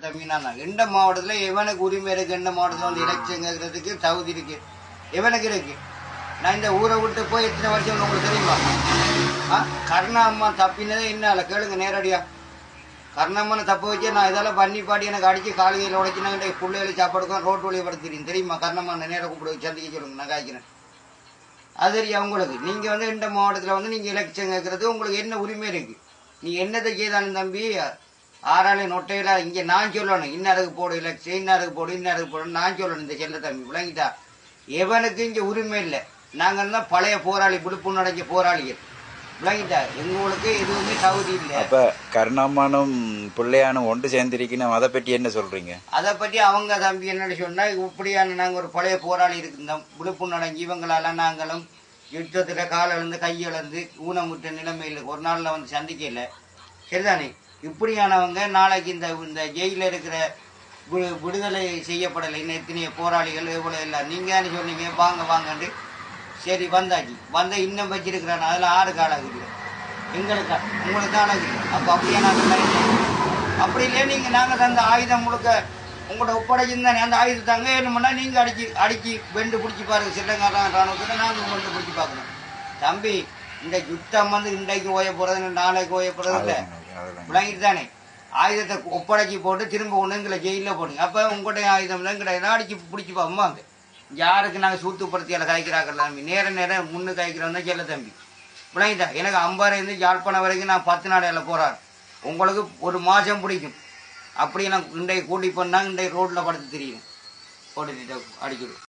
தம்பி நான் எந்த மாவட்டத்தில் எவனுக்கு உரிமை இருக்கு, எந்த மாவட்டத்தில் வந்து எலெக்ஷன் கேட்கறதுக்கு தகுதி இருக்கு, எவனுக்கு இருக்கு. நான் இந்த ஊரை விட்டு போய் எத்தனை வருஷம் உங்களுக்கு தெரியுமா? கருணா அம்மா தப்பினதே என்ன கேளுங்க நேரடியா. கருணாம்மனை தப்ப வச்சு நான் இதெல்லாம் பண்ணி பாட்டி எனக்கு அடிச்சு காலையில் உடைச்சு நாங்கள் பிள்ளைகளை சாப்பாடுக்கும் ரோட்டு வழியை படுத்துறீங்க தெரியுமா? கருணாம்மனை நேரம் கூப்பிட சந்திக்க சொல்லுங்க, நான் காய்க்கிறேன். அது தெரியும் உங்களுக்கு. நீங்கள் வந்து இந்த மாவட்டத்தில் வந்து நீங்கள் எலெக்ஷன் கேட்கறது உங்களுக்கு என்ன உரிமை இருக்குது? நீ என்னதை செய்தாலும் தம்பி ஆறாலே நொட்டையில இங்கே நான் சொல்லணும், இன்னாருக்கு போடு எலெக்ஷன், இன்னாருக்கு போடு, இன்னாருக்கு போடுன்னு நான் சொல்லணும். இந்த செல்ல தம்பி விளங்கிட்டா? எவனுக்கு இங்கே உரிமை இல்லை. நாங்கள் தான் பழைய போராளி, விழுப்புண் அடைஞ்ச போராளிகள். விளங்கிட்டா? எங்களுக்கு எதுவுமே தகுதி இல்லை. அப்போ கருணாம்மனும் பிள்ளையானும் ஒன்று சேர்ந்திருக்கணும், அதை பற்றி என்ன சொல்கிறீங்க? அதை பற்றி அவங்க தம்பி என்னன்னு சொன்னால், இப்படியான நாங்கள் ஒரு பழைய போராளி இருக்கின்றோம். விழுப்புண் அடைஞ்சி இவங்களால நாங்களும் யுத்தத்தில் காலிழந்து கையிழந்து ஊனமுற்ற நிலைமையில் ஒரு நாளில் வந்து சந்திக்கல. சரிதானே? இப்படியானவங்க நாளைக்கு இந்த ஜெயிலில் இருக்கிற விடுதலை செய்யப்படலை இன்னும் எத்தனையோ போராளிகள் எவ்வளோ எல்லாம் நீங்கள் சொன்னீங்க வாங்க வாங்கண்டு. சரி வந்தாச்சு, வந்த இன்னும் வச்சிருக்கிறான். அதில் 6 காலாகுது எங்களுக்கா உங்களுக்கு ஆளாகுது. அப்போ அப்படியே நாங்கள் அப்படி இல்லையே நீங்கள் நாங்கள் தந்த ஆயுதம் முழுக்க உங்களோட ஒப்படைச்சிருந்தானே அந்த ஆயுதத்தை அங்கே என்னமுன்னா நீங்கள் அடிச்சு வெண்டு பிடிச்சி பாருங்க. சில்லங்காரன் இராணுவத்தில் நாங்கள் வெண்டு பிடிச்சி பார்க்கணும். தம்பி இந்த யுத்தம் வந்து இன்றைக்கு ஓய போகிறது, நாளைக்கு ஓய போகிறது இல்லை. விளங்கிட்டு தானே? ஆயுதத்தை ஒப்படைச்சி போட்டு திரும்ப ஒன்று எங்களை ஜெயிலில் போடுங்க. அப்போ உங்களுடைய ஆயுதம் தான் கிடையாது, அடிச்சு பிடிச்சி பார்ப்போம். யாருக்கு நாங்கள் சூத்துப்படுத்தியால் காய்க்கிறாங்கல்ல தம்பி, நேரம் முன்னு காய்க்கிறோம் தான் செல்ல தம்பி. விளங்கிட்டா? எனக்கு 50 யாழ்ப்பாணம் வரைக்கும் நான் 10 நாளையில் போகிறார். உங்களுக்கு 1 மாதம் பிடிக்கும். அப்படி நான் இன்றைக்கு கூட்டி பண்ணால் இன்றைக்கு ரோட்டில் படுத்து தெரியும் போட்டுட்டு அடிக்கிடும்.